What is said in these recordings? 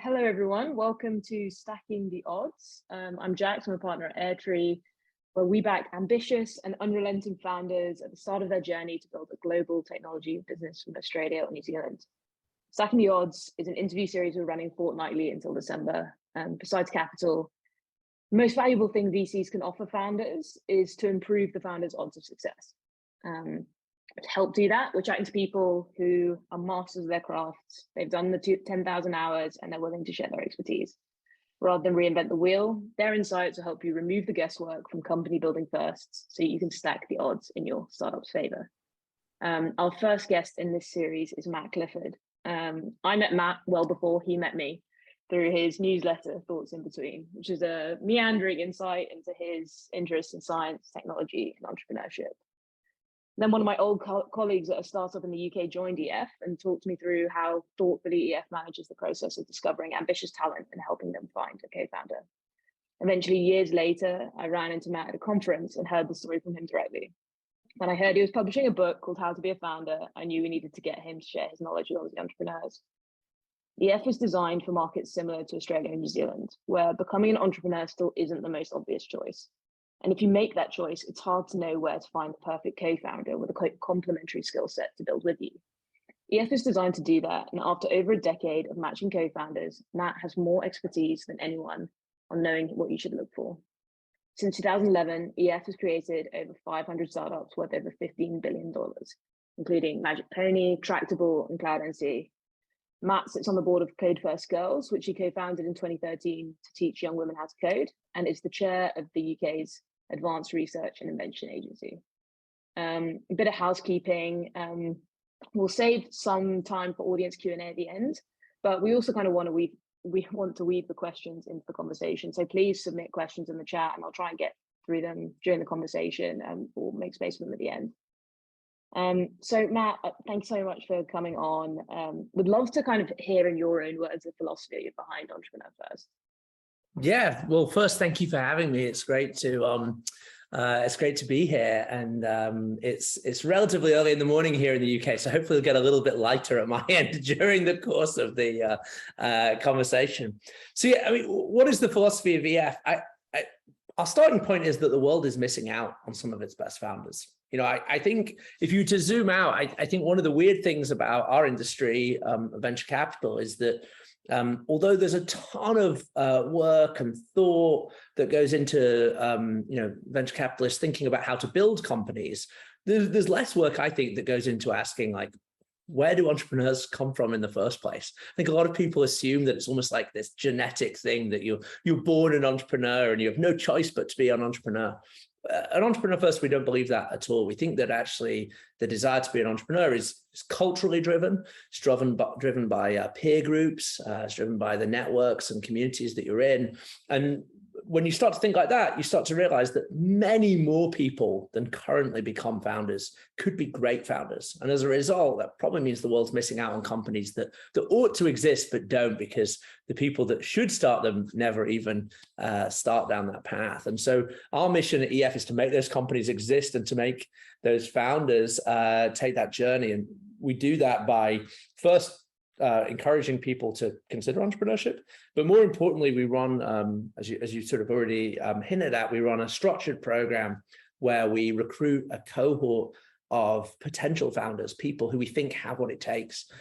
Hello, everyone. Welcome to Stacking the Odds. I'm Jax. I'm a partner at Airtree, where we back ambitious and unrelenting founders at the start of their journey to build a global technology business from Australia or New Zealand. Stacking the Odds is an interview series we're running fortnightly until December. Besides capital, the most valuable thing VCs can offer founders is to improve the founders' odds of success. To help do that, we're chatting to people who are masters of their crafts. They've done the 10,000 hours and they're willing to share their expertise. Rather than reinvent the wheel, their insights will help you remove the guesswork from company building firsts so you can stack the odds in your startup's favor. Our first guest in this series is Matt Clifford. I met Matt well before he met me through his newsletter, Thoughts in Between, which is a meandering insight into his interest in science, technology, and entrepreneurship. Then one of my old colleagues at a startup in the UK joined EF and talked me through how thoughtfully EF manages the process of discovering ambitious talent and helping them find a co-founder. Eventually, years later, I ran into Matt at a conference and heard the story from him directly. When I heard he was publishing a book called How to Be a Founder, I knew we needed to get him to share his knowledge with Aussie entrepreneurs. EF is designed for markets similar to Australia and New Zealand, where becoming an entrepreneur still isn't the most obvious choice. And if you make that choice, it's hard to know where to find the perfect co-founder with a complementary skill set to build with you. EF is designed to do that. And after over a decade of matching co-founders, Matt has more expertise than anyone on knowing what you should look for. Since 2011, EF has created over 500 startups worth over $15 billion, including Magic Pony, Tractable, and CloudNC. Matt sits on the board of Code First Girls, which he co-founded in 2013 to teach young women how to code, and is the chair of the UK's Advanced Research and Invention Agency. A bit of housekeeping. We'll save some time for audience Q&A at the end, but we also kind of want to weave the questions into the conversation. So please submit questions in the chat, and I'll try and get through them during the conversation, and we'll make space for them at the end. So Matt, thanks so much for coming on. Would love to kind of hear in your own words the philosophy behind Entrepreneur First. Yeah, well, first, thank you for having me. It's great to be here, and it's relatively early in the morning here in the UK, so hopefully it'll get a little bit lighter at my end during the course of the conversation. So yeah, I mean, what is the philosophy of EF? Our starting point is that the world is missing out on some of its best founders. You know, I think if you to zoom out, I think one of the weird things about our industry, venture capital, is that although there's a ton of work and thought that goes into venture capitalists thinking about how to build companies, there's less work, I think, that goes into asking, like, where do entrepreneurs come from in the first place? I think a lot of people assume that it's almost like this genetic thing that you're born an entrepreneur and you have no choice but to be an entrepreneur. An entrepreneur first, we don't believe that at all. We think that actually the desire to be an entrepreneur is culturally driven. It's driven by peer groups. It's driven by the networks and communities that you're in. And when you start to think like that, you start to realize that many more people than currently become founders could be great founders. And as a result, that probably means the world's missing out on companies that ought to exist but don't, because the people that should start them never even start down that path. And so our mission at EF is to make those companies exist and to make those founders take that journey. And we do that by first encouraging people to consider entrepreneurship, but more importantly, we run, as you sort of already hinted at, we run a structured program where we recruit a cohort of potential founders, people who we think have what it takes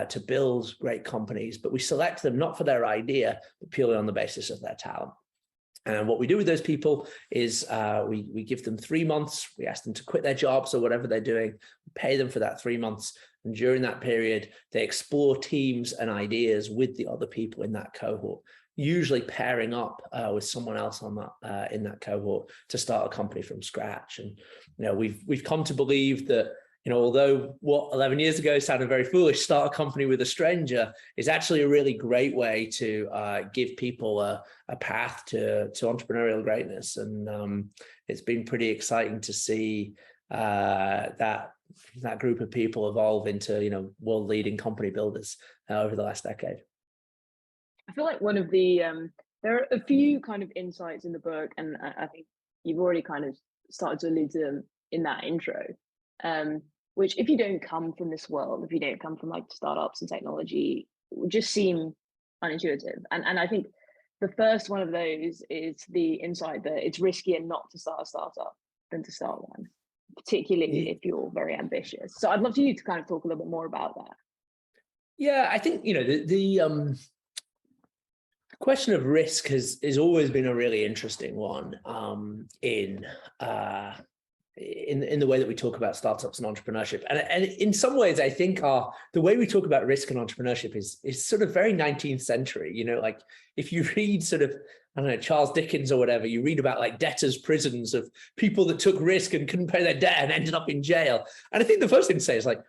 to build great companies, but we select them not for their idea, but purely on the basis of their talent. And what we do with those people is we give them 3 months. We ask them to quit their jobs or whatever they're doing. We pay them for that 3 months. And during that period, they explore teams and ideas with the other people in that cohort, usually pairing up with someone else on that in that cohort to start a company from scratch. And we've come to believe that, although what 11 years ago sounded very foolish, start a company with a stranger, is actually a really great way to give people a path to entrepreneurial greatness. And it's been pretty exciting to see that group of people evolve into, world-leading company builders over the last decade. I feel like one of the, there are a few kind of insights in the book, and I think you've already kind of started to allude to them in that intro, which if you don't come from this world, if you don't come from like startups and technology, would just seem unintuitive. And I think the first one of those is the insight that it's riskier not to start a startup than to start one, particularly if you're very ambitious. So I'd love you to kind of talk a little bit more about that. Yeah, I think, the question of risk has always been a really interesting one in the way that we talk about startups and entrepreneurship. And in some ways, I think the way we talk about risk and entrepreneurship is sort of very 19th century. Like if you read sort of, I don't know, Charles Dickens or whatever, you read about like debtors' prisons of people that took risk and couldn't pay their debt and ended up in jail. And I think the first thing to say is like,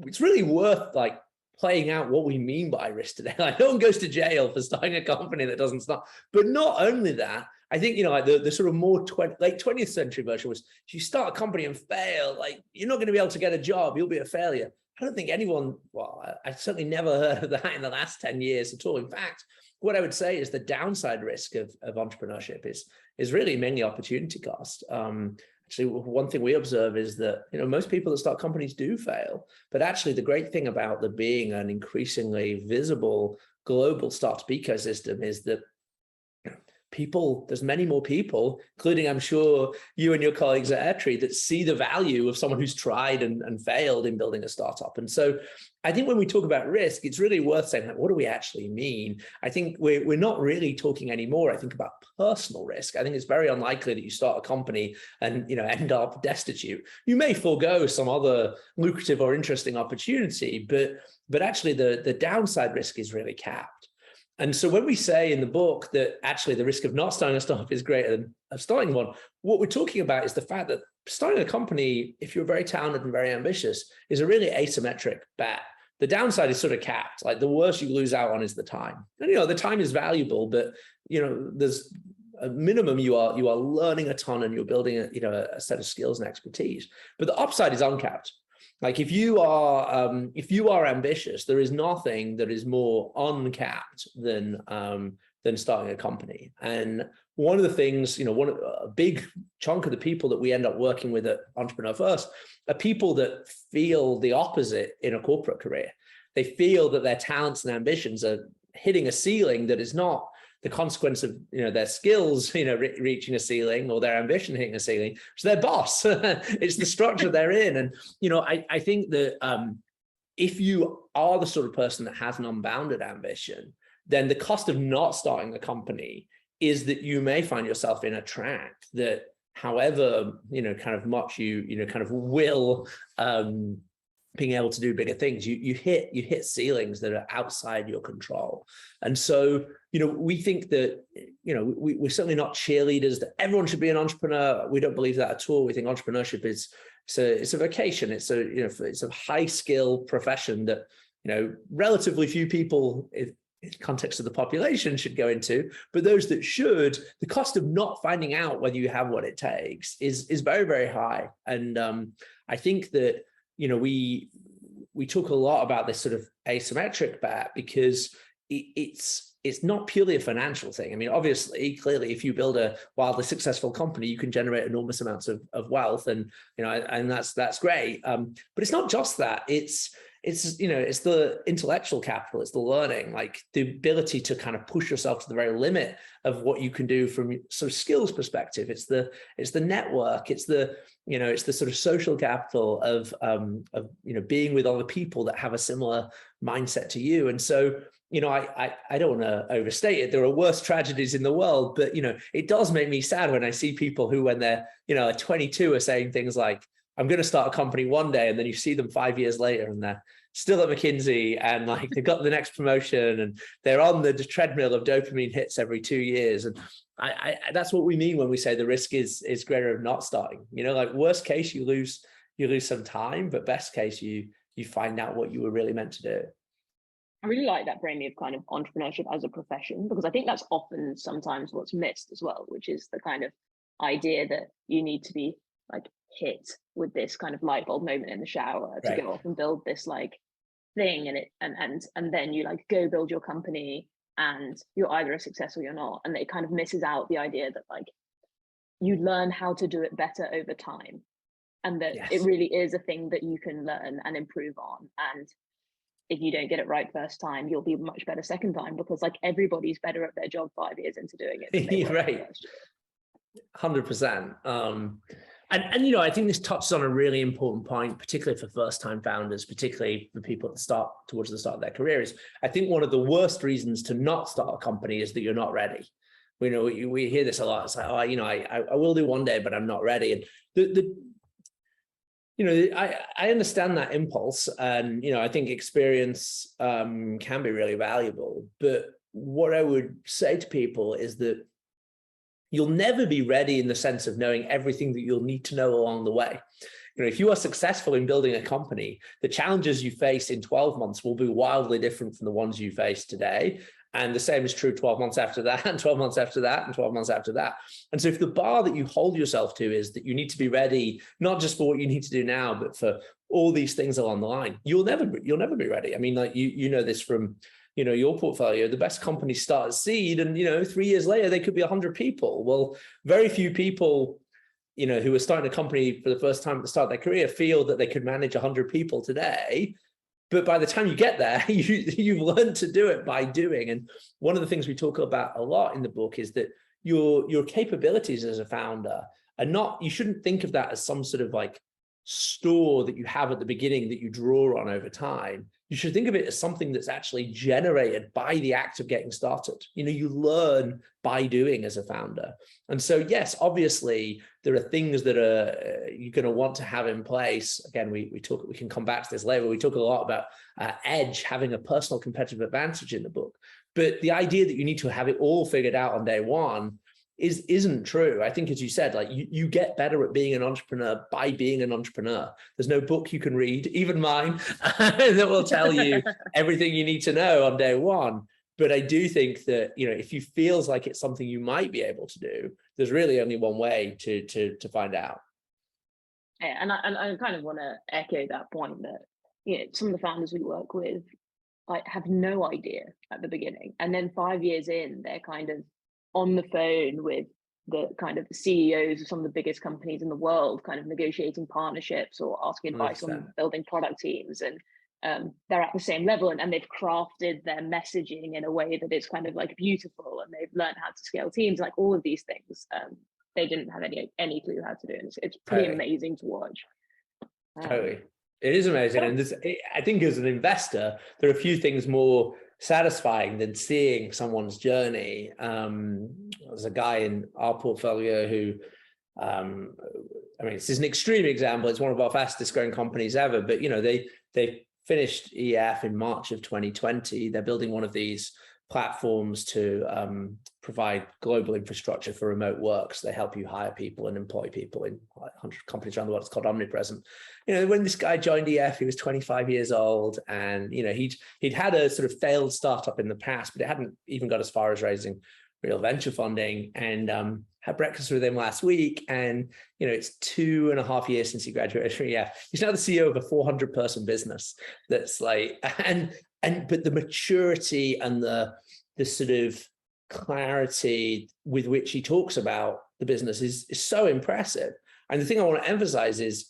it's really worth like playing out what we mean by risk today. Like no one goes to jail for starting a company that doesn't start. But not only that, I think, like the sort of more late 20th century version was, if you start a company and fail, like you're not going to be able to get a job, you'll be a failure. I don't think anyone, I certainly never heard of that in the last 10 years at all. In fact, what I would say is the downside risk of entrepreneurship is really mainly opportunity cost. Actually, one thing we observe is that, most people that start companies do fail. But actually, the great thing about there being an increasingly visible global startup ecosystem is that there's many more people, including I'm sure you and your colleagues at Airtree, that see the value of someone who's tried and failed in building a startup. And so I think when we talk about risk, it's really worth saying, like, what do we actually mean? I think we're not really talking anymore, I think, about personal risk. I think it's very unlikely that you start a company and end up destitute. You may forego some other lucrative or interesting opportunity, but actually the downside risk is really capped. And so when we say in the book that actually the risk of not starting a startup is greater than of starting one, what we're talking about is the fact that starting a company, if you're very talented and very ambitious, is a really asymmetric bet. The downside is sort of capped. Like the worst you lose out on is the time. And the time is valuable, but there's a minimum you are learning a ton and you're building a set of skills and expertise. But the upside is uncapped. Like if you are ambitious, there is nothing that is more uncapped than starting a company. And one of the things, a big chunk of the people that we end up working with at Entrepreneur First are people that feel the opposite in a corporate career. They feel that their talents and ambitions are hitting a ceiling that is not the consequence of their skills reaching a ceiling or their ambition hitting a ceiling. It's their boss. It's the structure they're in. And I think that if you are the sort of person that has an unbounded ambition, then the cost of not starting a company is that you may find yourself in a track that, however kind of much you kind of will being able to do bigger things, you hit ceilings that are outside your control. And so we think that we're certainly not cheerleaders that everyone should be an entrepreneur. We don't believe that at all. We think entrepreneurship it's a vocation. It's a high skill profession that relatively few people in context of the population should go into, but those that should, the cost of not finding out whether you have what it takes is very, very high. And I think that we talk a lot about this sort of asymmetric bet because it's not purely a financial thing. I mean, obviously, clearly, if you build a wildly successful company, you can generate enormous amounts of wealth, and and that's great. But it's not just that. It's the intellectual capital, it's the learning, like the ability to kind of push yourself to the very limit of what you can do from sort of skills perspective. It's the network, it's the sort of social capital of being with other people that have a similar mindset to you. And so I don't want to overstate it. There are worse tragedies in the world, but it does make me sad when I see people who, when they're 22, are saying things like, I'm going to start a company one day, and then you see them 5 years later and they're still at McKinsey and like they've got the next promotion and they're on the treadmill of dopamine hits every 2 years. And I that's what we mean when we say the risk is greater of not starting. Like worst case, you lose some time, but best case, you find out what you were really meant to do. I really like that framing of kind of entrepreneurship as a profession, because I think that's often sometimes what's missed as well, which is the kind of idea that you need to be like hit with this kind of light bulb moment in the shower to go off and build this like thing, and then you like go build your company and you're either a success or you're not. And it kind of misses out the idea that like you learn how to do it better over time, and that it really is a thing that you can learn and improve on. And if you don't get it right first time, you'll be much better second time, because like everybody's better at their job 5 years into doing it than they were Right. first year. 100%. And I think this touches on a really important point, particularly for first-time founders, particularly for people towards the start of their careers. I think one of the worst reasons to not start a company is that you're not ready. We hear this a lot. It's like, oh, I will do one day, but I'm not ready. And I understand that impulse, and I think experience can be really valuable. But what I would say to people is that you'll never be ready in the sense of knowing everything that you'll need to know along the way. If you are successful in building a company, the challenges you face in 12 months will be wildly different from the ones you face today. And the same is true 12 months after that, and 12 months after that, and 12 months after that. And so if the bar that you hold yourself to is that you need to be ready, not just for what you need to do now, but for all these things along the line, you'll never be ready. I mean, like you know this from your portfolio. The best companies start at seed, and 3 years later they could be 100 people. Well, very few people who are starting a company for the first time at the start of their career feel that they could manage 100 people today. But by the time you get there, you've learned to do it by doing. And one of the things we talk about a lot in the book is that your capabilities as a founder are not, you shouldn't think of that as some sort of like store that you have at the beginning that you draw on over time. You should think of it as something that's actually generated by the act of getting started. You learn by doing as a founder. And so, yes, obviously there are things that you're going to want to have in place. Again, we can come back to this later. We talk a lot about edge, having a personal competitive advantage in the book. But the idea that you need to have it all figured out on day one isn't true. I think, as you said, like you get better at being an entrepreneur by being an entrepreneur. There's no book you can read, even mine, that will tell you everything you need to know on day one. But I do think that, if you feels like it's something you might be able to do, there's really only one way to find out. Yeah, and I kind of want to echo that point that, some of the founders we work with have no idea at the beginning. And then 5 years in, they're kind of on the phone with the kind of CEOs of some of the biggest companies in the world, kind of negotiating partnerships or asking advice 100%. on building product teams. And they're at the same level, and they've crafted their messaging in a way that it's kind of like beautiful, and they've learned how to scale teams, like all of these things. They didn't have any clue how to do it. It's pretty amazing to watch. Totally. It is amazing. And I think as an investor, there are a few things more satisfying than seeing someone's journey. There's a guy in our portfolio who, this is an extreme example. It's one of our fastest growing companies ever, but they finished EF in March of 2020. They're building one of these platforms to provide global infrastructure for remote work. So they help you hire people and employ people in 100 companies around the world. It's called Omnipresent. When this guy joined EF, he was 25 years old, and he'd had a sort of failed startup in the past, but it hadn't even got as far as raising real venture funding. And had breakfast with him last week, and it's 2.5 years since he graduated from EF. He's now the CEO of a 400-person business. That's like, but the maturity and the sort of clarity with which he talks about the business is so impressive. And the thing I want to emphasize is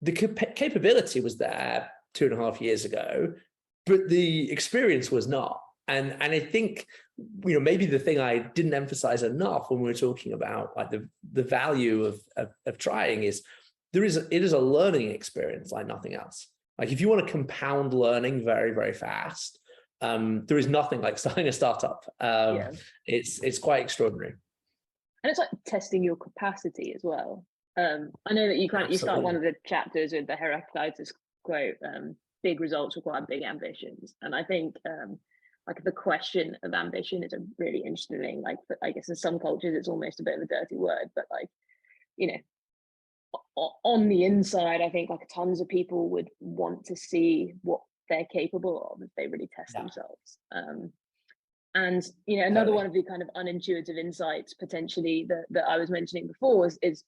the capability was there 2.5 years ago, but the experience was not. And I think, maybe the thing I didn't emphasize enough when we were talking about like the value of trying is it is a learning experience like nothing else. Like if you want to compound learning very, very fast, there is nothing like starting a startup. It's quite extraordinary. And it's like testing your capacity as well. I know that you start one of the chapters with the Heraclitus quote, big results require big ambitions. And I think like the question of ambition is a really interesting thing. Like, I guess in some cultures, it's almost a bit of a dirty word, but like, on the inside, I think like tons of people would want to see what they're capable of if they really test themselves. And another one of the kind of unintuitive insights potentially that I was mentioning before is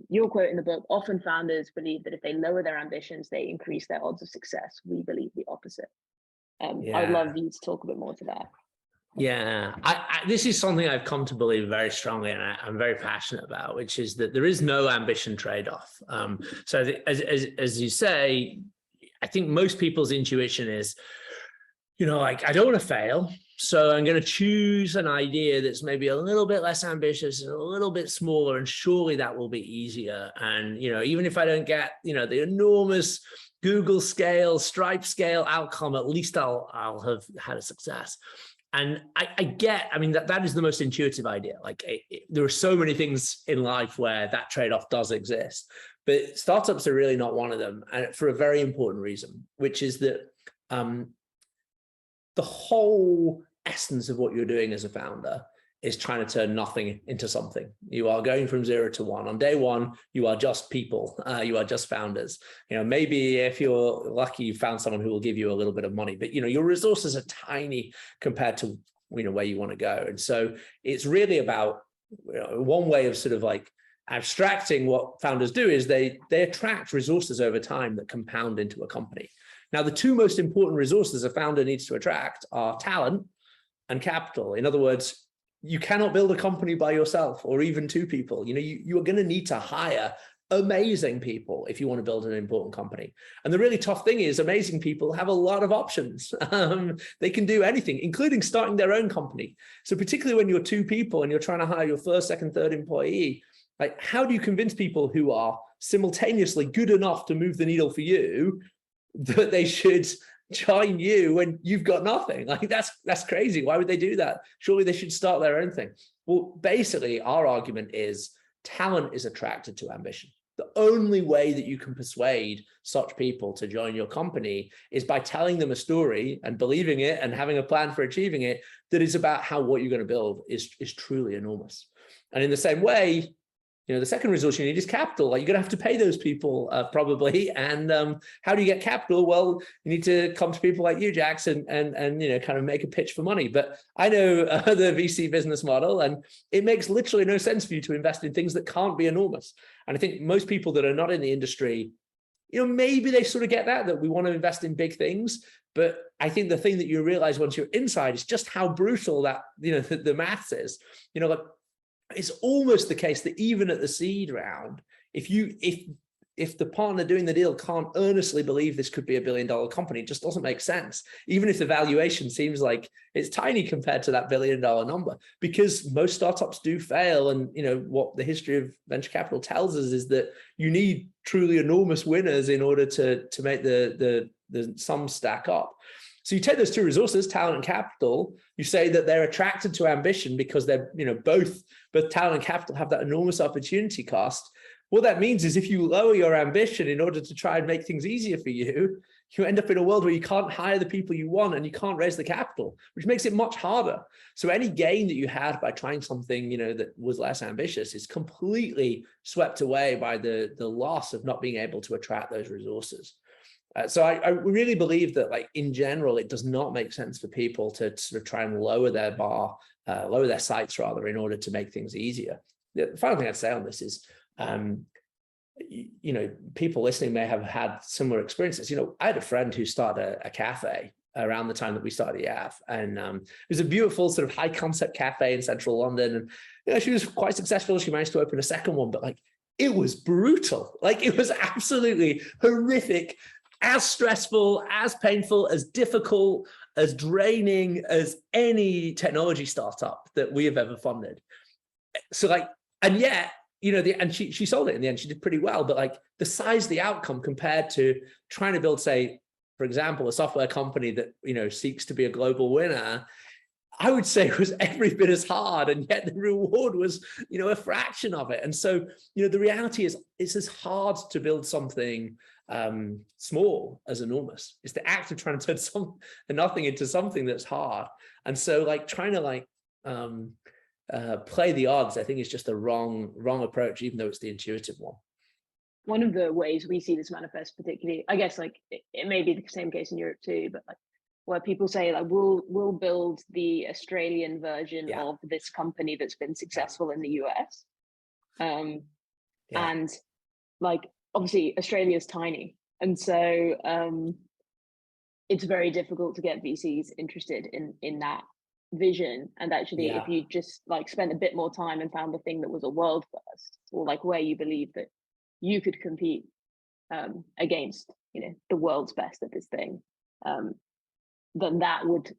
your quote in the book. Often founders believe that if they lower their ambitions, they increase their odds of success. We believe the opposite. I'd love you to talk a bit more to that. Yeah, this is something I've come to believe very strongly, and I'm very passionate about, which is that there is no ambition trade-off. So as you say, I think most people's intuition is, like, I don't want to fail. So I'm going to choose an idea that's maybe a little bit less ambitious and a little bit smaller, and surely that will be easier. And, even if I don't get, the enormous Google scale, Stripe scale outcome, at least I'll have had a success. And I mean, that is the most intuitive idea. Like, there are so many things in life where that trade-off does exist, but startups are really not one of them, and for a very important reason, which is that the whole essence of what you're doing as a founder is trying to turn nothing into something. You are going from 0 to 1. On day one, you are just people. You are just founders. Maybe if you're lucky, you found someone who will give you a little bit of money, but your resources are tiny compared to where you want to go. And so it's really about one way of sort of like abstracting what founders do is they attract resources over time that compound into a company. Now, the two most important resources a founder needs to attract are talent and capital. In other words, you cannot build a company by yourself or even two people. You are going to need to hire amazing people if you want to build an important company. And the really tough thing is amazing people have a lot of options. They can do anything, including starting their own company. So particularly when you're two people and you're trying to hire your first, second, third employee, like, how do you convince people who are simultaneously good enough to move the needle for you that they should join you when you've got nothing? Like, that's crazy. Why would they do that? Surely they should start their own thing. Well, basically, our argument is talent is attracted to ambition. The only way that you can persuade such people to join your company is by telling them a story and believing it and having a plan for achieving it that is about how what you're going to build is truly enormous. And in the same way, the second resource you need is capital. Like, you're going to have to pay those people probably. And how do you get capital? Well, you need to come to people like you, Jackson, and kind of make a pitch for money. But I know the VC business model, and it makes literally no sense for you to invest in things that can't be enormous. And I think most people that are not in the industry, maybe they sort of get that we want to invest in big things. But I think the thing that you realize once you're inside is just how brutal that, the maths is. Like, it's almost the case that even at the seed round, if the partner doing the deal can't earnestly believe this could be $1 billion company, it just doesn't make sense. Even if the valuation seems like it's tiny compared to that $1 billion number, because most startups do fail. And what the history of venture capital tells us is that you need truly enormous winners in order to make the sum stack up. So you take those two resources, talent and capital, you say that they're attracted to ambition because they're, both talent and capital have that enormous opportunity cost. What that means is if you lower your ambition in order to try and make things easier for you, you end up in a world where you can't hire the people you want and you can't raise the capital, which makes it much harder. So any gain that you had by trying something, that was less ambitious is completely swept away by the loss of not being able to attract those resources. So I really believe that, like, in general, it does not make sense for people to sort of try and lower their bar, lower their sights rather, in order to make things easier. The final thing I'd say on this is, people listening may have had similar experiences. I had a friend who started a cafe around the time that we started YAF, and it was a beautiful sort of high concept cafe in central London. And she was quite successful. She managed to open a second one, but like, it was brutal. Like, it was absolutely horrific. As stressful, as painful, as difficult, as draining as any technology startup that we have ever funded. So like, and yet, and she sold it in the end. She did pretty well, but like, the size of the outcome compared to trying to build, say, for example, a software company that, seeks to be a global winner, I would say was every bit as hard, and yet the reward was, a fraction of it. And so, the reality is it's as hard to build something small as enormous. It's the act of trying to turn nothing into something that's hard. And so, like, trying to play the odds, I think, is just the wrong approach, even though it's the intuitive one. One of the ways we see this manifest, particularly, I guess, like, it may be the same case in Europe too, but like, where people say, like, we'll build the Australian version of this company that's been successful in the US. And like, obviously Australia's tiny. And so it's very difficult to get VCs interested in that vision. And actually, if you just like spent a bit more time and found the thing that was a world first, or like where you believe that you could compete against the world's best at this thing, then that would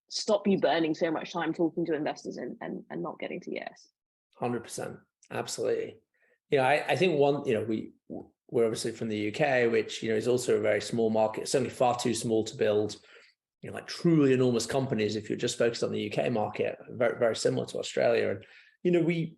stop you burning so much time talking to investors and not getting to yes. 100%. Absolutely. I think we're obviously from the UK, which, is also a very small market, certainly far too small to build, like truly enormous companies if you're just focused on the UK market, very, very similar to Australia. And,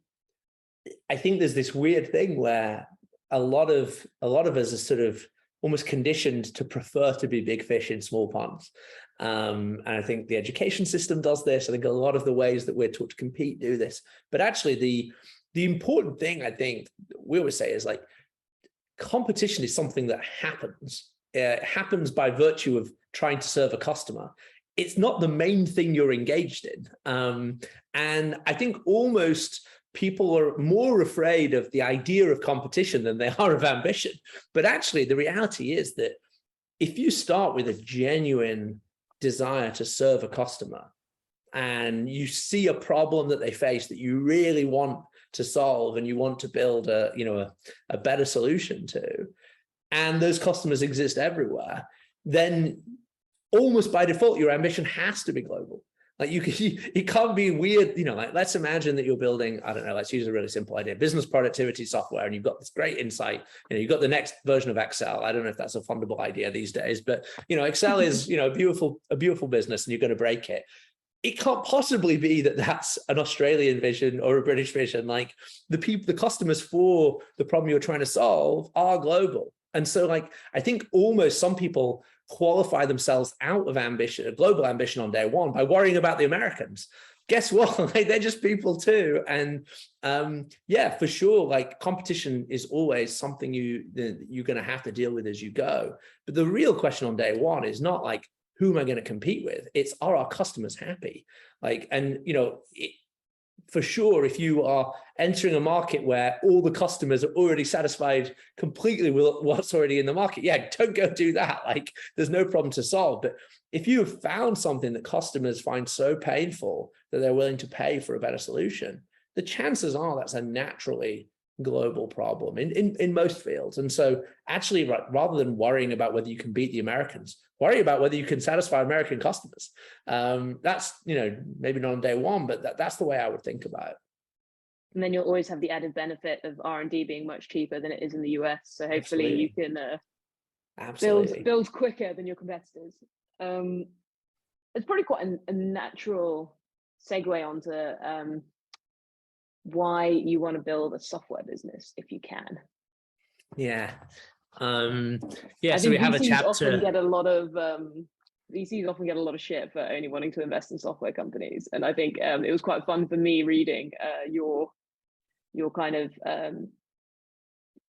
I think there's this weird thing where a lot of us are sort of almost conditioned to prefer to be big fish in small ponds. And I think the education system does this. I think a lot of the ways that we're taught to compete do this. But actually the important thing I think we always say is like, competition is something that happens. It happens by virtue of trying to serve a customer. It's not the main thing you're engaged in. And I think almost people are more afraid of the idea of competition than they are of ambition. But actually, the reality is that if you start with a genuine desire to serve a customer and you see a problem that they face that you really want to solve and you want to build a better solution to, and those customers exist everywhere, then almost by default, your ambition has to be global. Like it can't be weird, like let's imagine that you're building, I don't know, let's use a really simple idea, business productivity software, and you've got this great insight, you've got the next version of Excel. I don't know if that's a fundable idea these days, but Excel is, a beautiful business and you're going to break it. It can't possibly be that that's an Australian vision or a British vision. Like the customers for the problem you're trying to solve are global. And so I think almost some people qualify themselves out of ambition, global ambition on day one by worrying about the Americans. Guess what? They're just people too. And for sure, competition is always something you're going to have to deal with as you go. But the real question on day one is not who am I going to compete with? It's, are our customers happy? For sure, if you are entering a market where all the customers are already satisfied completely with what's already in the market, don't go do that. There's no problem to solve. But if you have found something that customers find so painful that they're willing to pay for a better solution, the chances are that's a naturally global problem in most fields. And so actually, rather than worrying about whether you can beat the Americans, worry about whether you can satisfy American customers. That's, maybe not on day one, but that's the way I would think about it. And then you'll always have the added benefit of R&D being much cheaper than it is in the US. So hopefully you can build quicker than your competitors. It's probably quite a natural segue onto why you want to build a software business if you can. So we have a chapter. VCs often get a lot of shit for only wanting to invest in software companies, and I think it was quite fun for me reading your kind of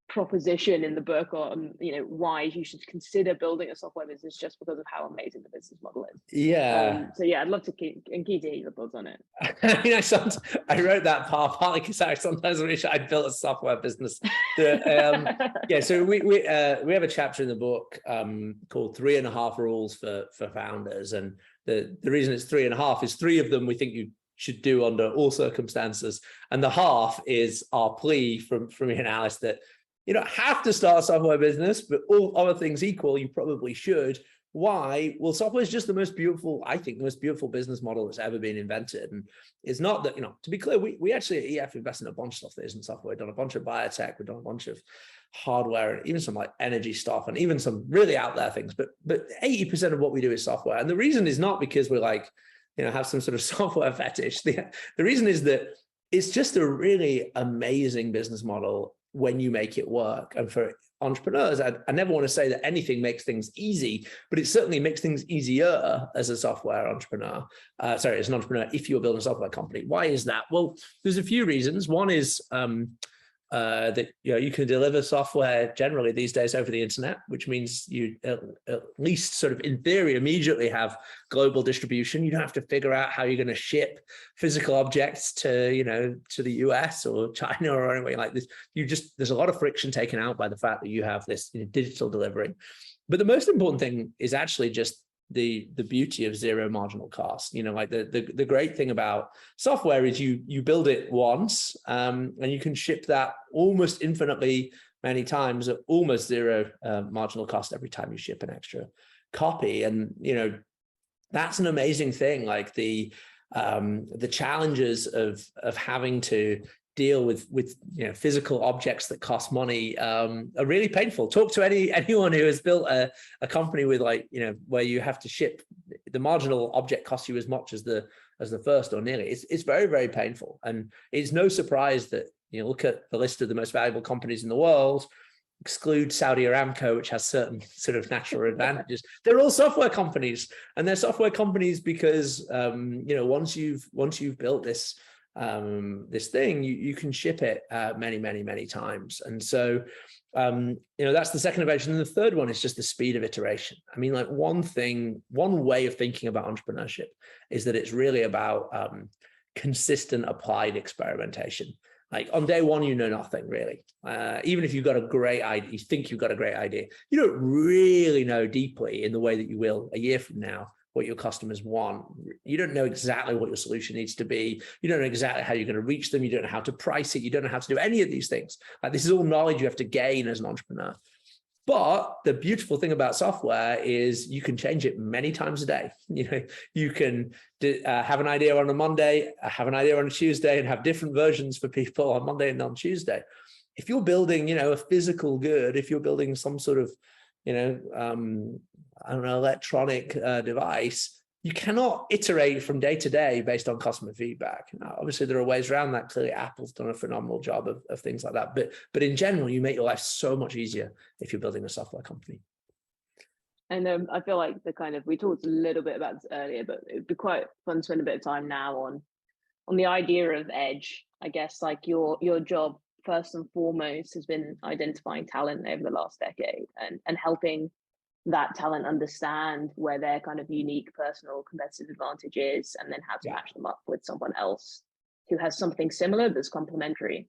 proposition in the book on why you should consider building a software business just because of how amazing the business model is. I'd love to keep to hear your thoughts on it. I wrote that partly because I sometimes wish I'd built a software business. So we have a chapter in the book called 3.5 Rules for Founders, and the reason it's 3.5 is 3 of them we think you should do under all circumstances, and the half is our plea from me and Alice that you don't have to start a software business, but all other things equal, you probably should. Why? Well, software is just the most beautiful business model that's ever been invented. And it's not that, to be clear, we actually at EF invest in a bunch of stuff that isn't software. We've done a bunch of biotech, we've done a bunch of hardware, and even some energy stuff, and even some really out there things. But 80% of what we do is software. And the reason is not because we're have some sort of software fetish. The reason is that it's just a really amazing business model when you make it work. And for entrepreneurs, I never want to say that anything makes things easy, but it certainly makes things easier as a software entrepreneur. As an entrepreneur, if you're building a software company. Why is that? Well, there's a few reasons. One is that you can deliver software generally these days over the internet, which means you at least sort of in theory immediately have global distribution. You don't have to figure out how you're going to ship physical objects to the US or China or anything like this. There's a lot of friction taken out by the fact that you have this digital delivery. But the most important thing is actually just the beauty of zero marginal cost. The great thing about software is you build it once and you can ship that almost infinitely many times at almost zero marginal cost every time you ship an extra copy. And, you know, that's an amazing thing. Like the challenges of having to deal with you know, physical objects that cost money are really painful. Talk to anyone who has built a company with, like, you know, where you have to ship, the marginal object costs you as much as the first or nearly. It's very, very painful. And it's no surprise that, you know, look at the list of the most valuable companies in the world, exclude Saudi Aramco, which has certain sort of natural advantages. They're all software companies, and they're software companies because you know, once you've built this this thing, you can ship it many times. And so you know, that's the second innovation. And the third one is just the speed of iteration. I mean, like, one way of thinking about entrepreneurship is that it's really about consistent applied experimentation. Like, on day one, you know nothing really. Even if you've got a great idea, you think you've got a great idea, you don't really know deeply in the way that you will a year from now what your customers want. You don't know exactly what your solution needs to be. You don't know exactly how you're going to reach them. You don't know how to price it. You don't know how to do any of these things. Like, this is all knowledge you have to gain as an entrepreneur. But the beautiful thing about software is you can change it many times a day. You know, you can have an idea on a Monday, have an idea on a Tuesday, and have different versions for people on Monday and on Tuesday. If you're building, you know, a physical good, if you're building some sort of, you know, I don't know, electronic device, you cannot iterate from day to day based on customer feedback. Now, obviously, there are ways around that. Clearly, Apple's done a phenomenal job of things like that. But in general, you make your life so much easier if you're building a software company. And I feel like we talked a little bit about this earlier, but it'd be quite fun to spend a bit of time now on the idea of edge. I guess, like, your job first and foremost has been identifying talent over the last decade and helping that talent understand where their kind of unique personal competitive advantage is, and then how to match them up with someone else who has something similar that's complementary.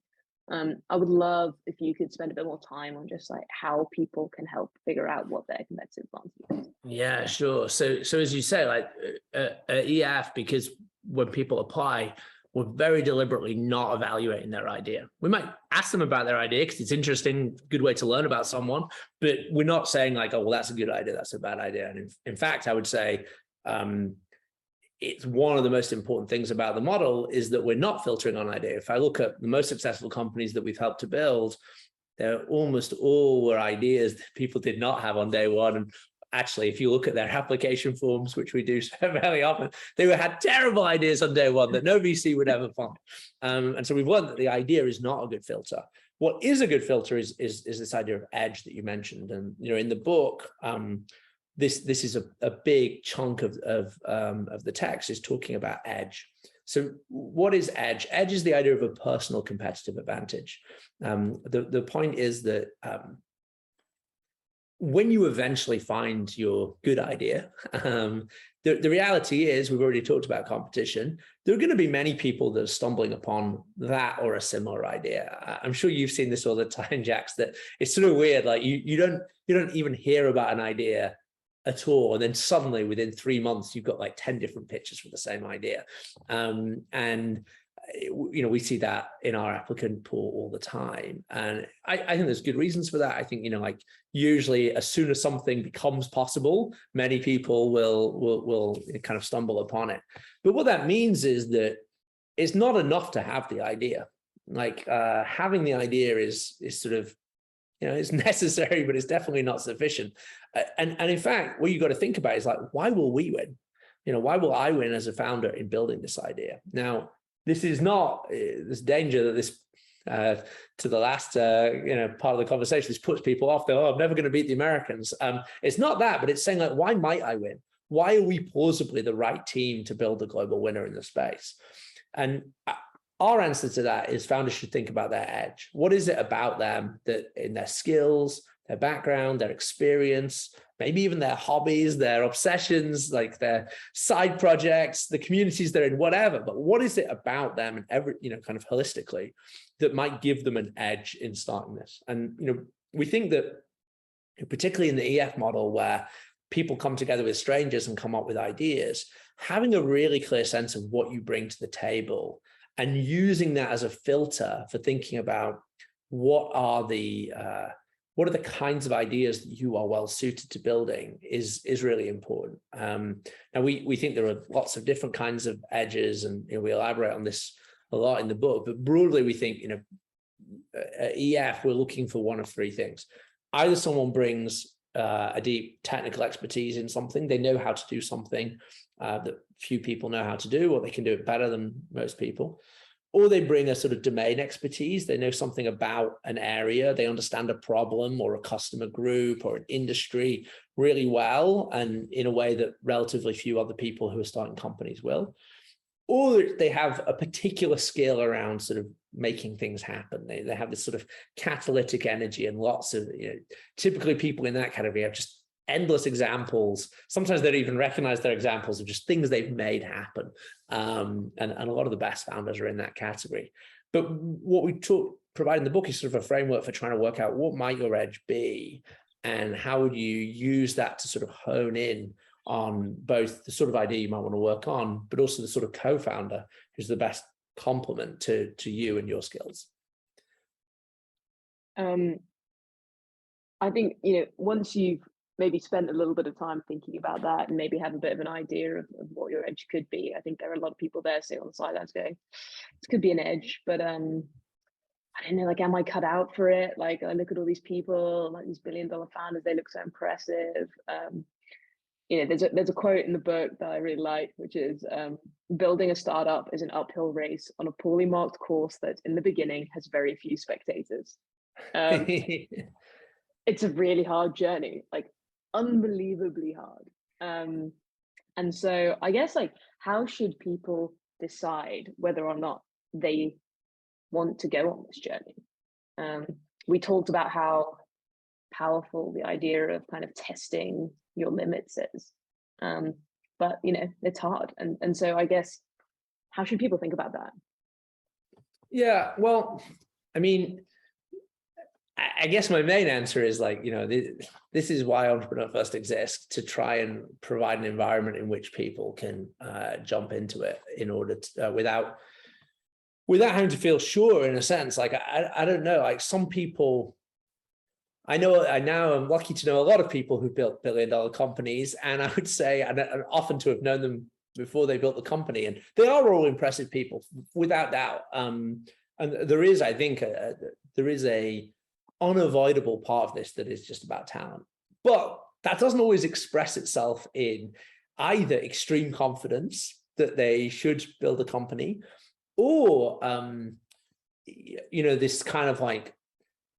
I would love if you could spend a bit more time on just like how people can help figure out what their competitive advantage is. Yeah, sure. So as you say, like at EF, because when people apply, we're very deliberately not evaluating their idea. We might ask them about their idea because it's interesting, good way to learn about someone, but we're not saying like, oh, well, that's a good idea, that's a bad idea. And in fact, I would say it's one of the most important things about the model is that we're not filtering on idea. If I look at the most successful companies that we've helped to build, they're almost all were ideas that people did not have on day one. And actually, if you look at their application forms, which we do very often, they had terrible ideas on day one that no VC would ever fund. And so we've learned that the idea is not a good filter. What is a good filter is this idea of edge that you mentioned. And, you know, in the book, this is a big chunk of the text is talking about edge. So what is edge? Edge is the idea of a personal competitive advantage. The point is that when you eventually find your good idea, the reality is, we've already talked about competition. There are going to be many people that are stumbling upon that or a similar idea. I'm sure you've seen this all the time, Jax, that it's sort of weird. Like you don't even hear about an idea at all, and then suddenly within 3 months you've got like 10 different pitches for the same idea. And you know, we see that in our applicant pool all the time, and I think there's good reasons for that. I think, you know, like usually as soon as something becomes possible, many people will kind of stumble upon it. But what that means is that it's not enough to have the idea. Like having the idea is sort of, you know, it's necessary, but it's definitely not sufficient. And in fact, what you got to think about is like, why will we win? You know, why will I win as a founder in building this idea? Now, this is not this danger that this to the last you know, part of the conversation, this puts people off. They're, oh, I'm never going to beat the Americans. It's not that, but it's saying like, why might I win? Why are we plausibly the right team to build a global winner in the space? And our answer to that is founders should think about their edge. What is it about them that in their skills, their background, their experience, maybe even their hobbies, their obsessions, like their side projects, the communities they're in, whatever. But what is it about them and every, you know, kind of holistically that might give them an edge in starting this? And, you know, we think that particularly in the EF model where people come together with strangers and come up with ideas, having a really clear sense of what you bring to the table and using that as a filter for thinking about what are the kinds of ideas that you are well suited to building is really important. Now we think there are lots of different kinds of edges, and we elaborate on this a lot in the book, but broadly we think, at EF, we're looking for one of three things. Either someone brings a deep technical expertise in something, they know how to do something that few people know how to do, or they can do it better than most people, or they bring a sort of domain expertise. They know something about an area, they understand a problem or a customer group or an industry really well, and in a way that relatively few other people who are starting companies will. Or they have a particular skill around sort of making things happen. They have this sort of catalytic energy, and lots of, typically people in that category have just endless examples. Sometimes they don't even recognize their examples of just things they've made happen. And a lot of the best founders are in that category. But what we provide in the book is sort of a framework for trying to work out what might your edge be, and how would you use that to sort of hone in on both the sort of idea you might want to work on, but also the sort of co-founder who's the best complement to you and your skills. I think, once you've maybe spent a little bit of time thinking about that and maybe have a bit of an idea of what your edge could be, I think there are a lot of people there sitting on the sidelines going, this could be an edge, but I don't know, like, am I cut out for it? Like, I look at all these people, like these billion-dollar founders, they look so impressive. There's a quote in the book that I really like, which is, building a startup is an uphill race on a poorly marked course that in the beginning has very few spectators. It's a really hard journey, like unbelievably hard. And so I guess, like, how should people decide whether or not they want to go on this journey? We talked about how powerful the idea of kind of testing your limits is, but it's hard, and so I guess, how should people think about that? Yeah, well, I mean, I guess my main answer is, like, this is why Entrepreneur First exists, to try and provide an environment in which people can jump into it in order to, without having to feel sure, in a sense. Like, I don't know, like, some people, I now am lucky to know a lot of people who built billion-dollar companies, and I would say, and often to have known them before they built the company, and they are all impressive people, without doubt. And there is, I think, there is a unavoidable part of this that is just about talent, but that doesn't always express itself in either extreme confidence that they should build a company, or this kind of like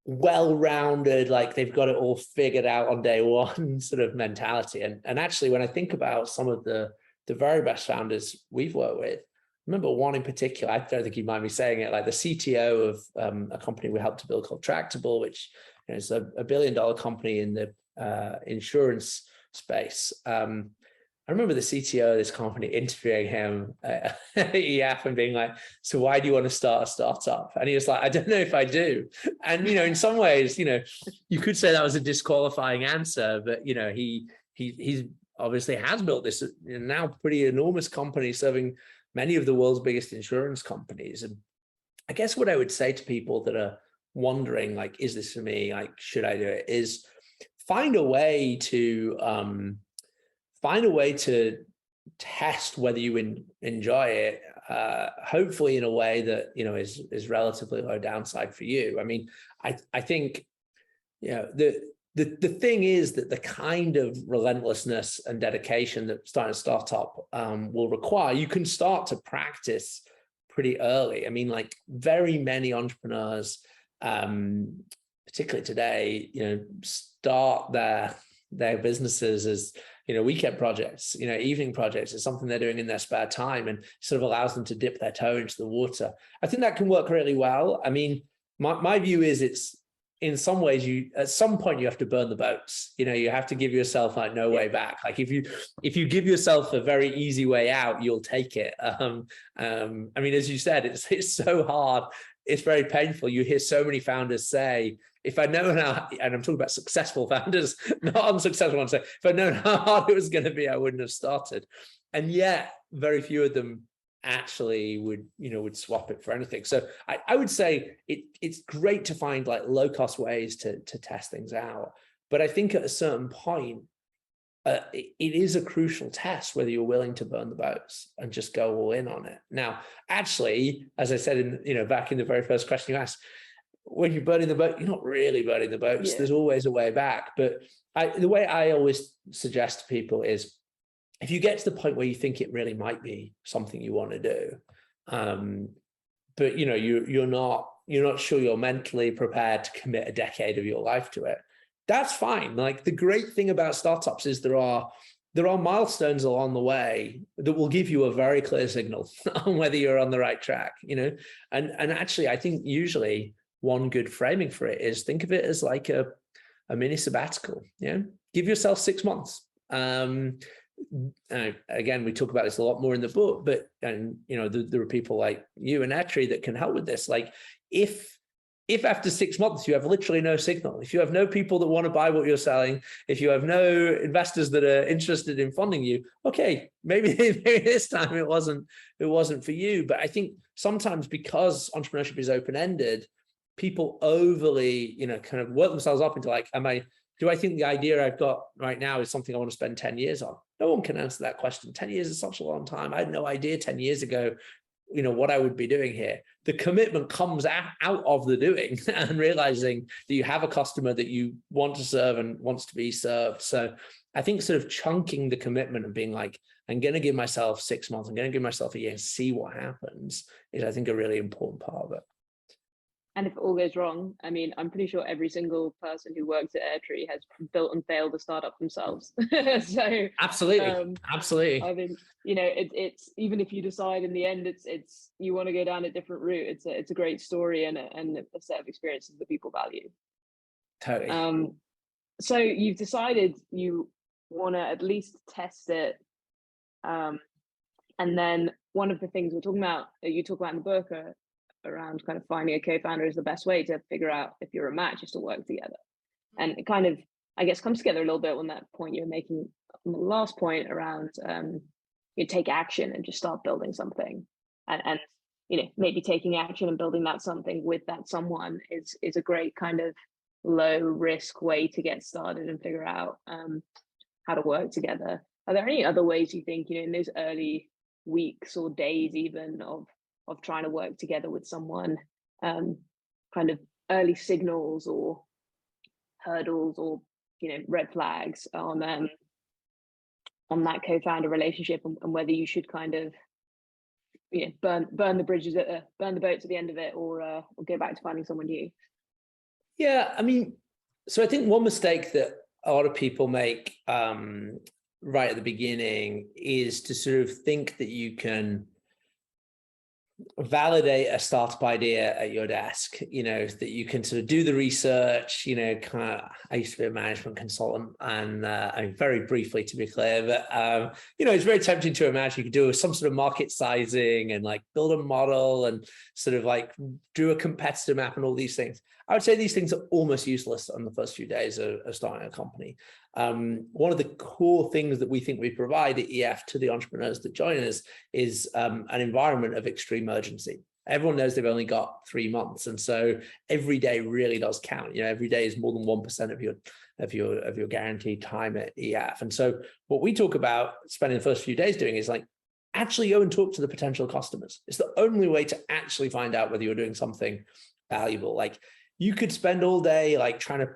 well-rounded, like they've got it all figured out on day one sort of mentality. And actually, when I think about some of the very best founders we've worked with, I remember one in particular, I don't think you mind me saying it, like the CTO of a company we helped to build called Tractable, which is a $1 billion company in the insurance space. I remember the CTO of this company interviewing him at EF and being like, so why do you want to start a startup? And he was like, I don't know if I do. And, in some ways, you could say that was a disqualifying answer, but, he's obviously has built this now pretty enormous company serving many of the world's biggest insurance companies. And I guess what I would say to people that are wondering, like, is this for me? Like, should I do it? Is find a way to test whether you enjoy it, hopefully in a way that is relatively low downside for you. I mean, I think the thing is that the kind of relentlessness and dedication that starting a startup will require, you can start to practice pretty early. I mean, like, very many entrepreneurs, particularly today, start their businesses as weekend projects, evening projects. Is something they're doing in their spare time, and sort of allows them to dip their toe into the water. I think that can work really well. I mean, my view is, it's, in some ways, at some point you have to burn the boats. You have to give yourself like no way back. Like, if you give yourself a very easy way out, you'll take it. I mean, as you said, it's so hard. It's very painful. You hear so many founders say, if I'd known how, and I'm talking about successful founders, not unsuccessful ones, say, if I'd known how hard it was going to be, I wouldn't have started. And yet very few of them actually would swap it for anything. So I would say it's great to find like low cost ways to test things out. But I think at a certain point, it is a crucial test whether you're willing to burn the boats and just go all in on it. Now, actually, as I said back in the very first question you asked, when you're burning the boat, you're not really burning the boats. Yeah. There's always a way back. But the way I always suggest to people is, if you get to the point where you think it really might be something you want to do, but you're not sure you're mentally prepared to commit a decade of your life to it, that's fine. Like, the great thing about startups is there are milestones along the way that will give you a very clear signal on whether you're on the right track, and actually I think usually one good framing for it is, think of it as like a mini sabbatical. Give yourself 6 months. Again, we talk about this a lot more in the book, but there are people like you and Atri that can help with this. Like, if after 6 months you have literally no signal, if you have no people that want to buy what you're selling, if you have no investors that are interested in funding you, okay, maybe this time it wasn't for you. But I think sometimes, because entrepreneurship is open-ended, people overly kind of work themselves up into like, do I think the idea I've got right now is something I want to spend 10 years on? No one can answer that question. 10 years is such a long time. I had no idea 10 years ago what I would be doing here. The commitment comes out of the doing and realizing that you have a customer that you want to serve and wants to be served. So I think sort of chunking the commitment and being like, I'm going to give myself 6 months, I'm going to give myself a year and see what happens, is, I think, a really important part of it. And if it all goes wrong, I'm pretty sure every single person who works at Airtree has built and failed a startup themselves. So absolutely. I mean, it's even if you decide in the end it's you want to go down a different route, it's a great story and a set of experiences that people value. Totally. So you've decided you want to at least test it, and then one of the things you talk about in the book around kind of finding a co-founder is the best way to figure out if you're a match, is to work together. And it kind of, I guess, comes together a little bit on that point you're making on the last point around you take action and just start building something, and maybe taking action and building that something with that someone is a great kind of low risk way to get started and figure out how to work together. Are there any other ways you think, in those early weeks or days even of trying to work together with someone, kind of early signals or hurdles or red flags on that co-founder relationship, and whether you should kind of burn the bridges burn the boats at the end of it, or go back to finding someone new? Yeah, so I think one mistake that a lot of people make right at the beginning is to sort of think that you can validate a startup idea at your desk, that you can sort of do the research, kind of, I used to be a management consultant, and very briefly, to be clear, but it's very tempting to imagine you could do some sort of market sizing and like build a model and sort of like do a competitor map and all these things. I would say these things are almost useless on the first few days of starting a company. One of the core things that we think we provide at EF to the entrepreneurs that join us is an environment of extreme urgency. Everyone knows they've only got 3 months, and so every day really does count. Every day is more than 1% of your guaranteed time at EF. And so what we talk about spending the first few days doing is like, actually go and talk to the potential customers. It's the only way to actually find out whether you're doing something valuable. Like, you could spend all day like trying to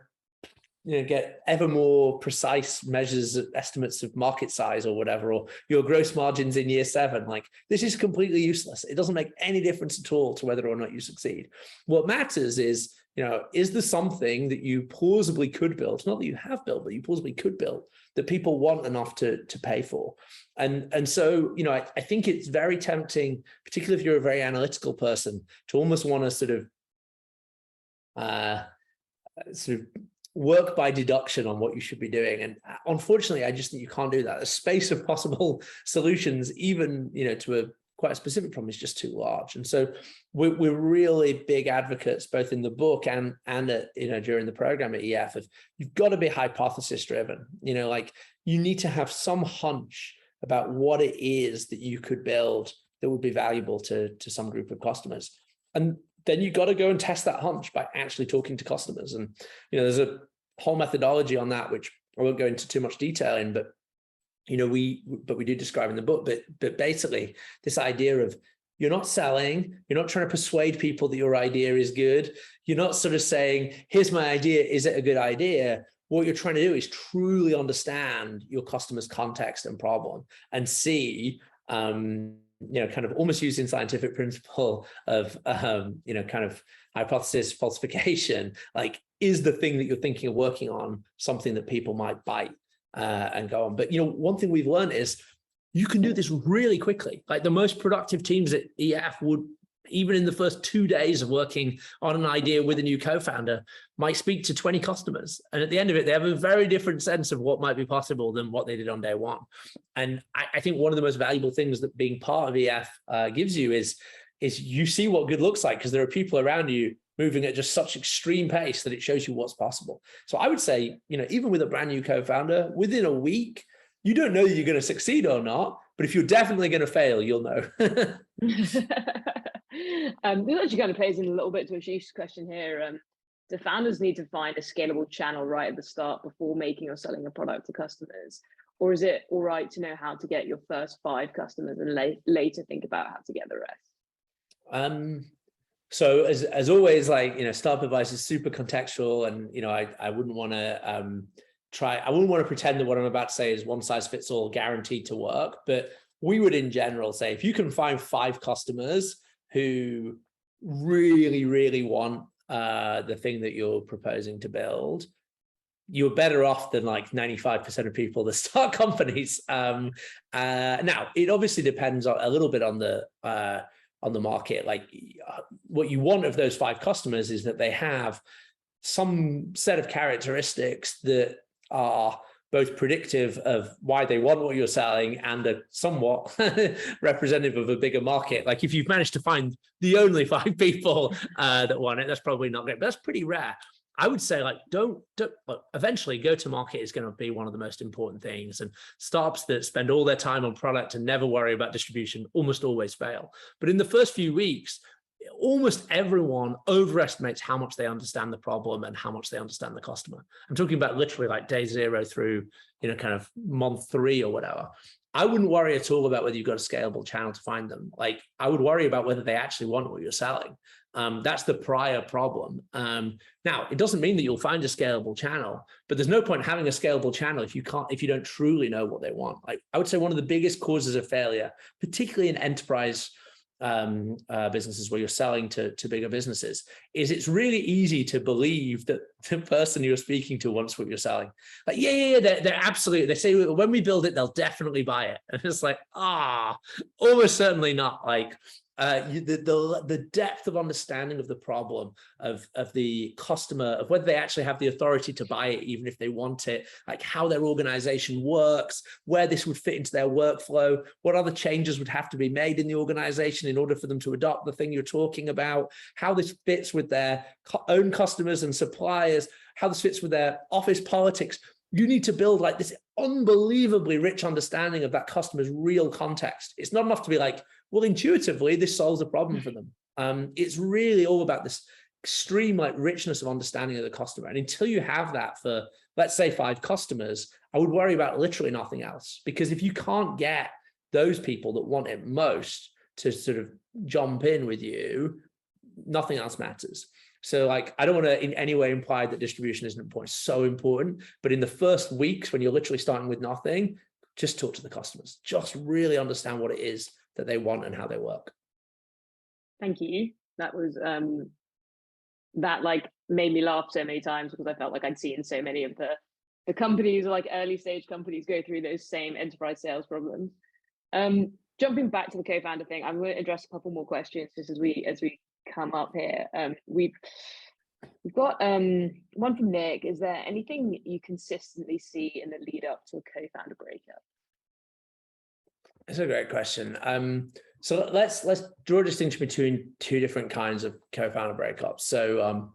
get ever more precise measures, estimates of market size or whatever, or your gross margins in year 7. Like, this is completely useless. It doesn't make any difference at all to whether or not you succeed. What matters is, is there something that you plausibly could build, not that you have built, but you plausibly could build, that people want enough to pay for. And so, I think it's very tempting, particularly if you're a very analytical person, to almost want to sort of work by deduction on what you should be doing. And unfortunately, I just think you can't do that. The space of possible solutions, even to quite a specific problem, is just too large. And so we're really big advocates, both in the book and during the program at EF, of you've got to be hypothesis driven. Like, you need to have some hunch about what it is that you could build that would be valuable to some group of customers. And then you got to go and test that hunch by actually talking to customers. And, there's a whole methodology on that, which I won't go into too much detail in, but, we do describe in the book, but basically this idea of, you're not selling, you're not trying to persuade people that your idea is good. You're not sort of saying, here's my idea, is it a good idea? What you're trying to do is truly understand your customer's context and problem and see, kind of almost using scientific principle of, kind of hypothesis falsification, like, is the thing that you're thinking of working on something that people might bite and go on? But, one thing we've learned is you can do this really quickly. Like, the most productive teams at EF would, even in the first 2 days of working on an idea with a new co-founder, might speak to 20 customers. And at the end of it, they have a very different sense of what might be possible than what they did on day one. And I think one of the most valuable things that being part of EF gives you is you see what good looks like, because there are people around you moving at just such extreme pace that it shows you what's possible. So I would say, even with a brand new co-founder, within a week, you don't know that you're going to succeed or not, but if you're definitely going to fail, you'll know. This actually kind of plays in a little bit to Ashish's question here. Do founders need to find a scalable channel right at the start before making or selling a product to customers? Or is it all right to know how to get your first 5 customers and later think about how to get the rest? So as always, like, startup advice is super contextual, and, I wouldn't want to I wouldn't want to pretend that what I'm about to say is one size fits all guaranteed to work, but we would in general say, if you can find 5 customers who really, really want the thing that you're proposing to build, you're better off than like 95% of people that start companies. Now, it obviously depends a little bit on the market. Like, what you want of those 5 customers is that they have some set of characteristics that are both predictive of why they want what you're selling and are somewhat representative of a bigger market. Like, if you've managed to find the only 5 people that want it, that's probably not great, but that's pretty rare. I would say, like, don't eventually go to market is going to be one of the most important things. And startups that spend all their time on product and never worry about distribution almost always fail. But in the first few weeks, almost everyone overestimates how much they understand the problem and how much they understand the customer. I'm talking about literally like day 0 through, kind of month 3 or whatever. I wouldn't worry at all about whether you've got a scalable channel to find them. Like, I would worry about whether they actually want what you're selling. That's the prior problem. Now, it doesn't mean that you'll find a scalable channel, but there's no point having a scalable channel if you don't truly know what they want. Like, I would say one of the biggest causes of failure, particularly in enterprise businesses where you're selling to bigger businesses, is it's really easy to believe that the person you're speaking to wants what you're selling. Like, they're absolutely, they say, when we build it, they'll definitely buy it. And it's like, almost certainly not. Like, the depth of understanding of the problem of the customer, of whether they actually have the authority to buy it, even if they want it, like how their organization works, where this would fit into their workflow, what other changes would have to be made in the organization in order for them to adopt the thing you're talking about, how this fits with their own customers and suppliers, how this fits with their office politics. You need to build like this unbelievably rich understanding of that customer's real context. It's not enough to be like, well, intuitively, this solves a problem for them. It's really all about this extreme like richness of understanding of the customer. And until you have that for, let's say, 5 customers, I would worry about literally nothing else. Because if you can't get those people that want it most to sort of jump in with you, nothing else matters. So, like, I don't want to in any way imply that distribution isn't important. It's so important. But in the first weeks, when you're literally starting with nothing, just talk to the customers. Just really understand what it is that they want and how they work. Thank you. That was that like made me laugh so many times, because I felt like I'd seen so many of the companies, or like early stage companies, go through those same enterprise sales problems. Jumping back to the co-founder thing, I'm going to address a couple more questions just as we come up here. We've got one from Nick. Is there anything you consistently see in the lead up to a co-founder breakup? That's a great question. So let's draw a distinction between 2 different kinds of co-founder breakups. So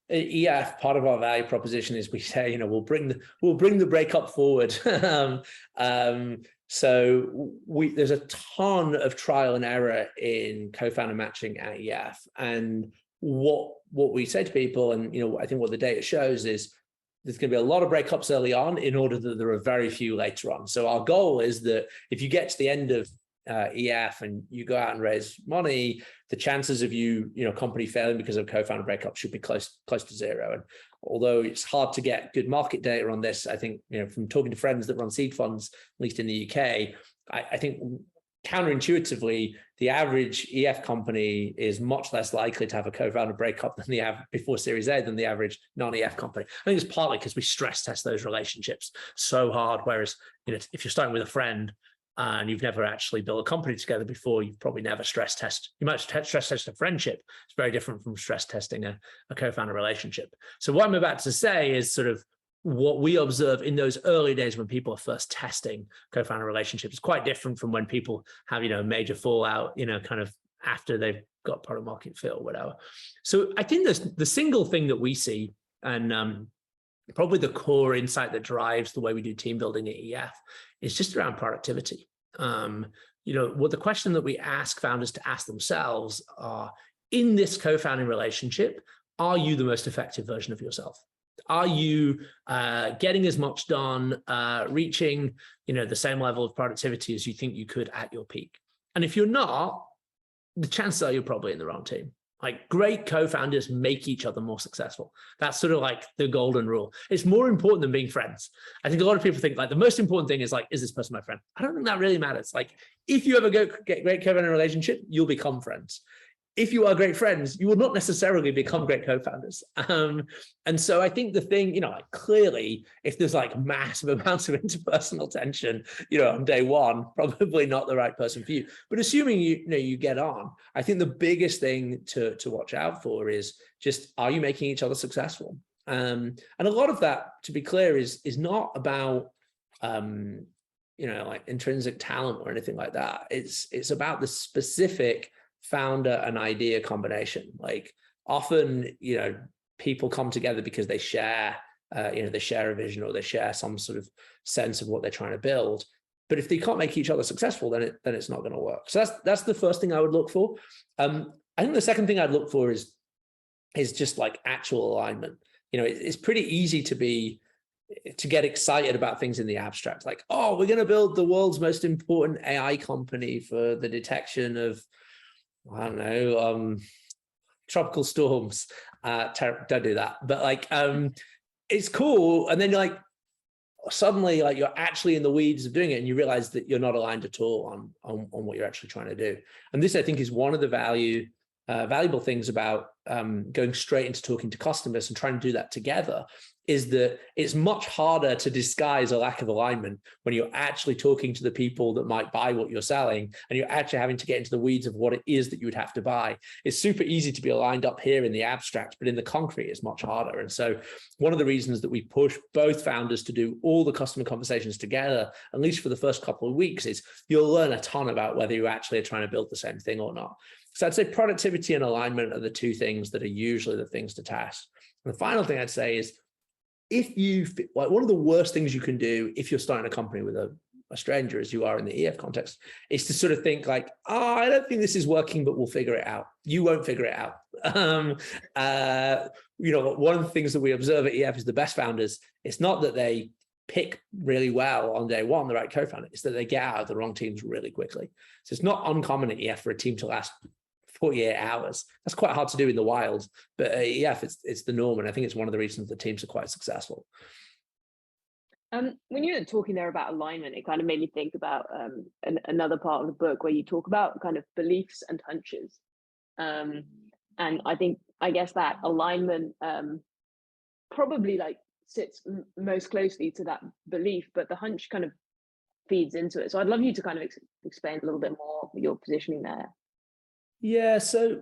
at EF, part of our value proposition is we say, we'll bring the breakup forward. So there's a ton of trial and error in co-founder matching at EF. And what we say to people, and I think what the data shows is there's going to be a lot of breakups early on in order that there are very few later on. So our goal is that if you get to the end of EF and you go out and raise money, the chances of company failing because of co-founder breakup should be close to zero. And although it's hard to get good market data on this, I think from talking to friends that run seed funds, at least in the UK, I think counterintuitively, the average EF company is much less likely to have a co-founder breakup than the average before Series A than the average non-EF company. I think it's partly because we stress test those relationships so hard. Whereas if you're starting with a friend and you've never actually built a company together before, you've probably never stress test. You might stress test a friendship. It's very different from stress testing a co-founder relationship. So what I'm about to say is sort of what we observe in those early days when people are first testing co-founder relationships is quite different from when people have, major fallout, kind of after they've got product market fit or whatever. So I think the single thing that we see, and probably the core insight that drives the way we do team building at EF, is just around productivity. What the question that we ask founders to ask themselves are, in this co-founding relationship, are you the most effective version of yourself? Are you getting as much done, reaching the same level of productivity as you think you could at your peak? And if you're not, the chances are you're probably in the wrong team. Like, great co-founders make each other more successful. That's sort of like the golden rule. It's more important than being friends. I think a lot of people think like the most important thing is like, is this person my friend? I don't think that really matters. Like, if you ever get great co-founder relationship, you'll become friends. If you are great friends, you will not necessarily become great co-founders. And so I think the thing, clearly, if there's like massive amounts of interpersonal tension, on day one, probably not the right person for you. But assuming you get on, I think the biggest thing to watch out for is just, are you making each other successful? And a lot of that, to be clear, is not about like intrinsic talent or anything like that. It's about the specific founder and idea combination. Like, often people come together because they share they share a vision, or they share some sort of sense of what they're trying to build. But if they can't make each other successful, then it's not going to work. So that's the first thing I would look for. I think the second thing I'd look for is just like actual alignment. It's pretty easy to get excited about things in the abstract, like, oh, we're going to build the world's most important AI company for the detection of, I don't know, tropical storms. Don't do that. But like, it's cool. And then you're like, suddenly, like, you're actually in the weeds of doing it, and you realize that you're not aligned at all on what you're actually trying to do. And this, I think, is one of the valuable things about going straight into talking to customers and trying to do that together, is that it's much harder to disguise a lack of alignment when you're actually talking to the people that might buy what you're selling, and you're actually having to get into the weeds of what it is that you would have to buy. It's super easy to be aligned up here in the abstract, but in the concrete, it's much harder. And so one of the reasons that we push both founders to do all the customer conversations together, at least for the first couple of weeks, is you'll learn a ton about whether you actually are trying to build the same thing or not. So I'd say productivity and alignment are the two things that are usually the things to test. And the final thing I'd say is, one of the worst things you can do if you're starting a company with a stranger, as you are in the EF context, is to sort of think like, oh, I don't think this is working, but we'll figure it out. You won't figure it out. One of the things that we observe at EF is the best founders, it's not that they pick really well on day one, the right co-founder, it's that they get out of the wrong teams really quickly. So it's not uncommon at EF for a team to last 48 hours. That's quite hard to do in the wild, but yeah, it's the norm, and I think it's one of the reasons the teams are quite successful. When you were talking there about alignment, it kind of made me think about another part of the book where you talk about kind of beliefs and hunches, and I guess that alignment probably like sits most closely to that belief, but the hunch kind of feeds into it. So I'd love you to kind of explain a little bit more your positioning there. Yeah, so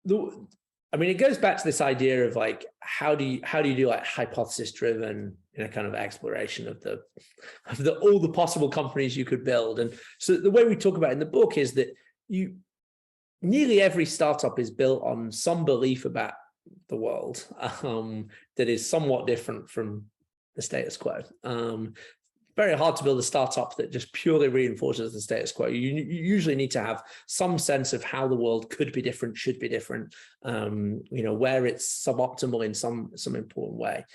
it goes back to this idea of like, how do you do like hypothesis driven kind of exploration of all the possible companies you could build. And so the way we talk about it in the book is that nearly every startup is built on some belief about the world that is somewhat different from the status quo. very hard to build a startup that just purely reinforces the status quo. You usually need to have some sense of how the world could be different, should be different, where it's suboptimal in some important way.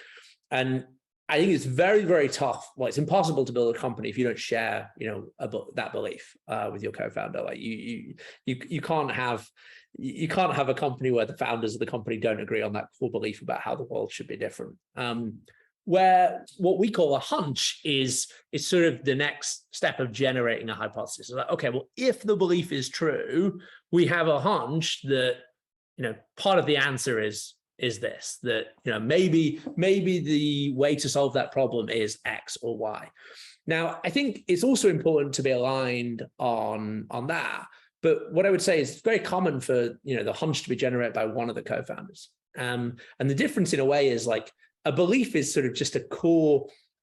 And I think it's very, very tough. Well, it's impossible to build a company if you don't share, that belief with your co-founder. Like you can't have a company where the founders of the company don't agree on that core belief about how the world should be different. Where what we call a hunch is sort of the next step of generating a hypothesis. Like, okay, well, if the belief is true, we have a hunch that, part of the answer is this, that, maybe the way to solve that problem is X or Y. Now, I think it's also important to be aligned on that. But what I would say is it's very common for, the hunch to be generated by one of the co-founders. And the difference in a way is like, a belief is sort of just a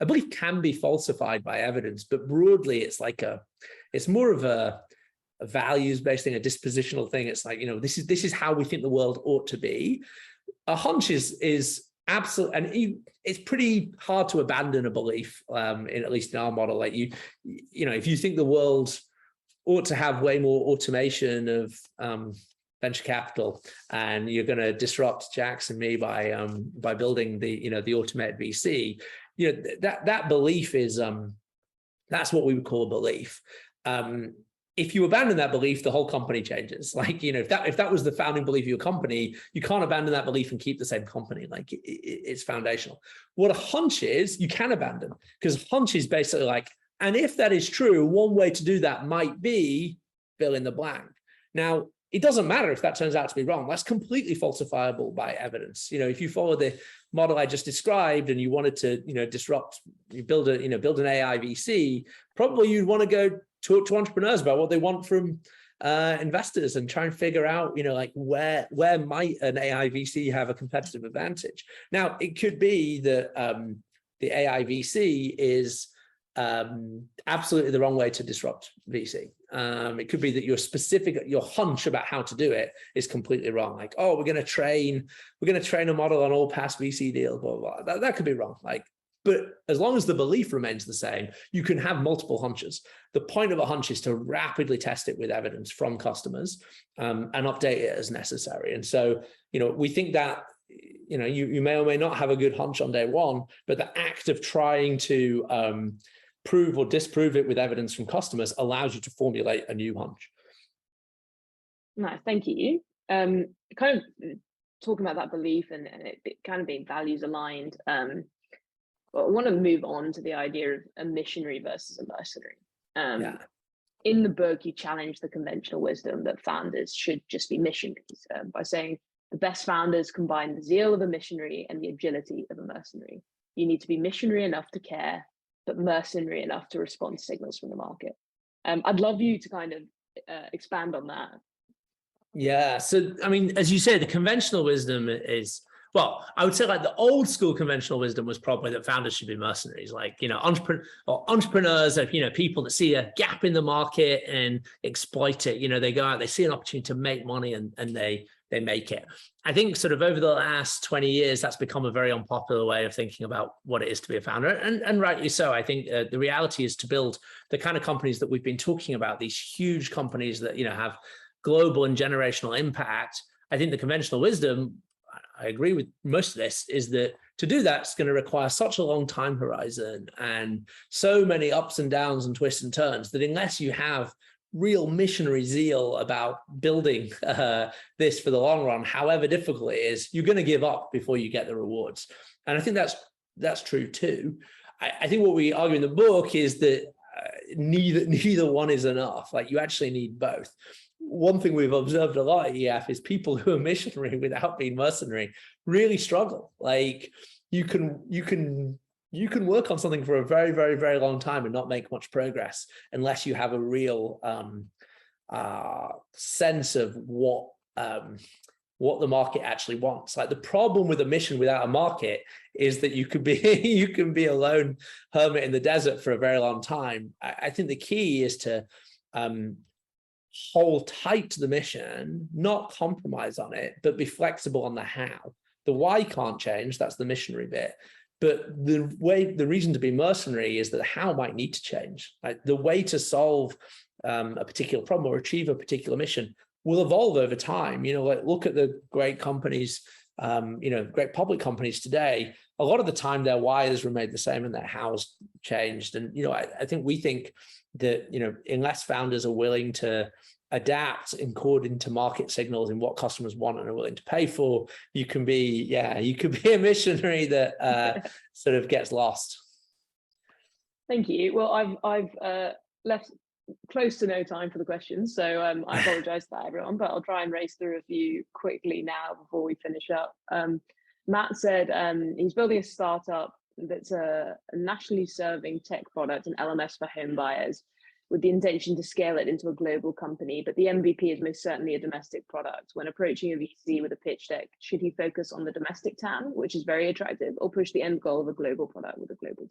belief can be falsified by evidence, but broadly it's more of a values-based thing, a dispositional thing. It's like, this is how we think the world ought to be. A hunch is absolute, and it's pretty hard to abandon a belief, at least in our model. Like if you think the world ought to have way more automation of venture capital, and you're going to disrupt Jax and me by building the automated VC, that belief is that's what we would call a belief. If you abandon that belief, the whole company changes. Like, if that was the founding belief of your company, you can't abandon that belief and keep the same company. Like it's foundational. What a hunch is, you can abandon, because hunch is basically like, and if that is true, one way to do that might be fill in the blank. Now, it doesn't matter if that turns out to be wrong. That's completely falsifiable by evidence. If you follow the model I just described and you wanted to, build an AI VC, probably you'd want to go talk to entrepreneurs about what they want from investors and try and figure out, where might an AI VC have a competitive advantage. Now, it could be that the AI VC is absolutely the wrong way to disrupt VC. It could be that your hunch about how to do it is completely wrong. Like, oh, we're going to train a model on all past VC deals, blah, blah, blah. That could be wrong. But as long as the belief remains the same, you can have multiple hunches. The point of a hunch is to rapidly test it with evidence from customers and update it as necessary. And so, we think that, you may or may not have a good hunch on day one, but the act of trying to prove or disprove it with evidence from customers allows you to formulate a new hunch. Nice, thank you. Kind of talking about that belief and it kind of being values aligned. But I want to move on to the idea of a missionary versus a mercenary. In the book, you challenge the conventional wisdom that founders should just be missionaries by saying the best founders combine the zeal of a missionary and the agility of a mercenary. You need to be missionary enough to care, but mercenary enough to respond to signals from the market. I'd love you to kind of expand on that. Yeah. So, I mean, as you say, the conventional wisdom is, well, I would say like the old school conventional wisdom was probably that founders should be mercenaries, like, entrepreneurs are, people that see a gap in the market and exploit it. They go out, they see an opportunity to make money and they make it. I think sort of over the last 20 years, that's become a very unpopular way of thinking about what it is to be a founder. And rightly so. I think the reality is to build the kind of companies that we've been talking about, these huge companies that, have global and generational impact. I think the conventional wisdom, I agree with most of this, is that to do that, it's going to require such a long time horizon and so many ups and downs and twists and turns that unless you have real missionary zeal about building this for the long run, however difficult it is, you're going to give up before you get the rewards. And I think that's true too. I think what we argue in the book is that neither one is enough. Like, you actually need both. One thing we've observed a lot at EF is people who are missionary without being mercenary really struggle. Like, you can work on something for a very, very, very long time and not make much progress unless you have a real sense of what the market actually wants. Like, the problem with a mission without a market is that you can be a lone hermit in the desert for a very long time. I think the key is to hold tight to the mission, not compromise on it, but be flexible on the how. The why can't change, that's the missionary bit. But the reason to be mercenary is that the how might need to change. Like the way to solve a particular problem or achieve a particular mission will evolve over time. Like look at the great companies, great public companies today. A lot of the time their whys remain the same and their hows changed. And, I think we think that, unless founders are willing to adapt according to market signals and what customers want and are willing to pay for, you could be a missionary that sort of gets lost. Thank you. Well, I've left close to no time for the questions, so I apologize to everyone, but I'll try and race through a few quickly now before we finish up. Matt said he's building a startup that's a nationally serving tech product, an LMS for home buyers, with the intention to scale it into a global company, but the MVP is most certainly a domestic product. When approaching a VC with a pitch deck, should he focus on the domestic TAM, which is very attractive, or push the end goal of a global product with a global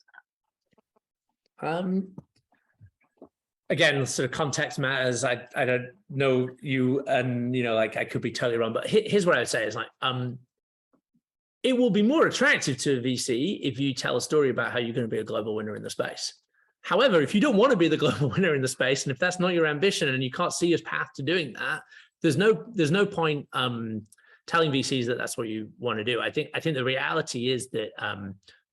TAM? Again, sort of context matters. I don't know you, and I could be totally wrong, but here's what I would say is it will be more attractive to a VC if you tell a story about how you're going to be a global winner in the space. However, if you don't want to be the global winner in the space, and if that's not your ambition and you can't see your path to doing that, there's no point telling VCs that that's what you want to do. I think the reality is that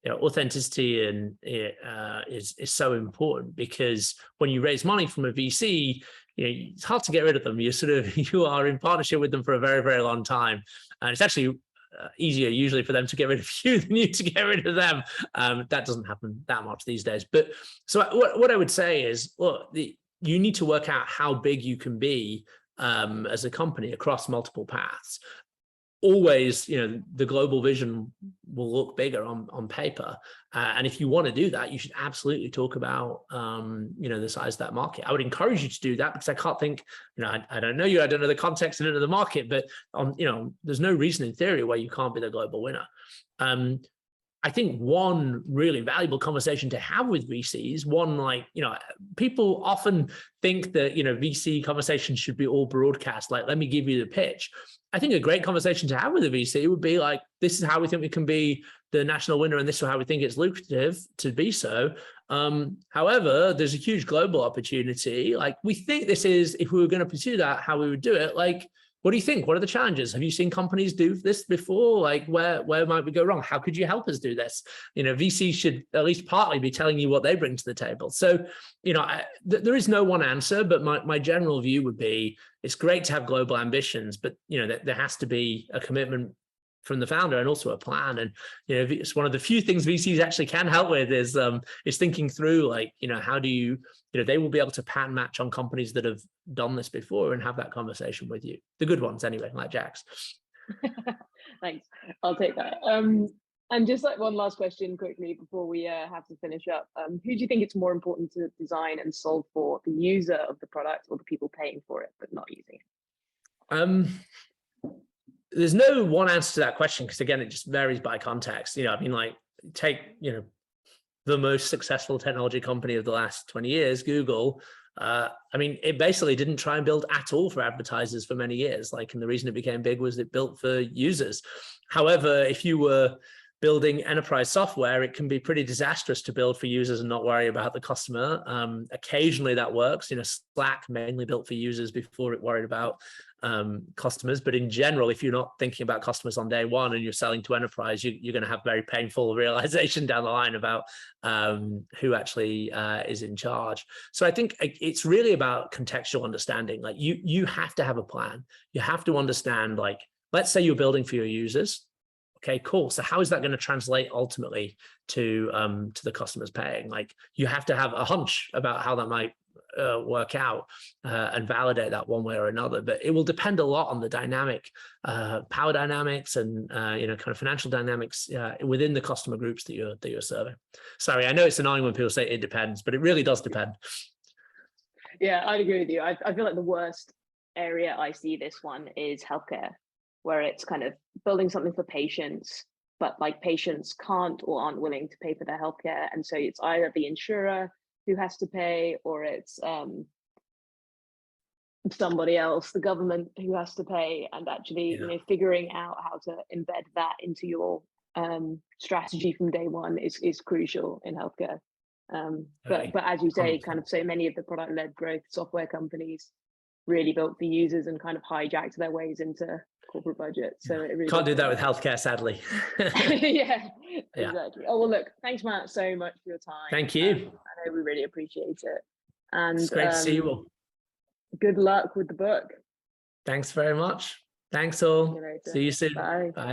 authenticity and is so important, because when you raise money from a VC, it's hard to get rid of them. You are in partnership with them for a very, very long time, and it's actually easier usually for them to get rid of you than you to get rid of them. That doesn't happen that much these days. But so what I would say is, look, you need to work out how big you can be as a company across multiple paths. Always, the global vision will look bigger on paper. And if you want to do that, you should absolutely talk about, the size of that market. I would encourage you to do that, because I can't think, I don't know you, I don't know the context and the market, but, there's no reason in theory why you can't be the global winner. I think one really valuable conversation to have with VCs, people often think that, VC conversations should be all broadcast. Like, let me give you the pitch. I think a great conversation to have with a VC would be like, this is how we think we can be the national winner, and this is how we think it's lucrative to be so. However, there's a huge global opportunity. Like, we think this is, if we were going to pursue that, how we would do it. Like, what do you think? What are the challenges? Have you seen companies do this before? Like, where might we go wrong? How could you help us do this? VC should at least partly be telling you what they bring to the table. So, there is no one answer, but my general view would be, it's great to have global ambitions, but, there has to be a commitment from the founder and also a plan. And, it's one of the few things VCs actually can help with is thinking through, how do you, they will be able to pattern match on companies that have done this before and have that conversation with you. The good ones anyway, like Jack's. Thanks. I'll take that. And just one last question quickly before we have to finish up. Who do you think it's more important to design and solve for, the user of the product or the people paying for it but not using it? There's no one answer to that question, because again, it just varies by context. Take, the most successful technology company of the last 20 years, Google. It basically didn't try and build at all for advertisers for many years. And the reason it became big was it built for users. However, if you were building enterprise software, it can be pretty disastrous to build for users and not worry about the customer. Occasionally that works. Slack mainly built for users before it worried about customers. But in general, if you're not thinking about customers on day one and you're selling to enterprise, you're going to have very painful realization down the line about who actually is in charge. So I think it's really about contextual understanding. You have to have a plan. You have to understand, let's say you're building for your users. Okay, cool. So how is that going to translate ultimately to the customers paying? You have to have a hunch about how that might work out and validate that one way or another. But it will depend a lot on the dynamic, power dynamics and kind of financial dynamics within the customer groups that you're serving. Sorry, I know it's annoying when people say it depends, but it really does depend. Yeah, I'd agree with you. I feel like the worst area I see this one is healthcare, where it's kind of building something for patients, but patients can't or aren't willing to pay for their healthcare. And so it's either the insurer who has to pay, or it's somebody else, the government, who has to pay. And actually, figuring out how to embed that into your strategy from day one is crucial in healthcare. But as you say, 100%. kind of so many of the product-led growth software companies really built for users and kind of hijacked their ways into corporate budgets. So it really can't do does that with healthcare, sadly. yeah, exactly. Oh well, look, thanks Matt so much for your time. Thank you. I know we really appreciate it, and It's great to see you all. Good luck with the book. Thanks very much. Thanks all. See you later. See you soon. Bye. Bye.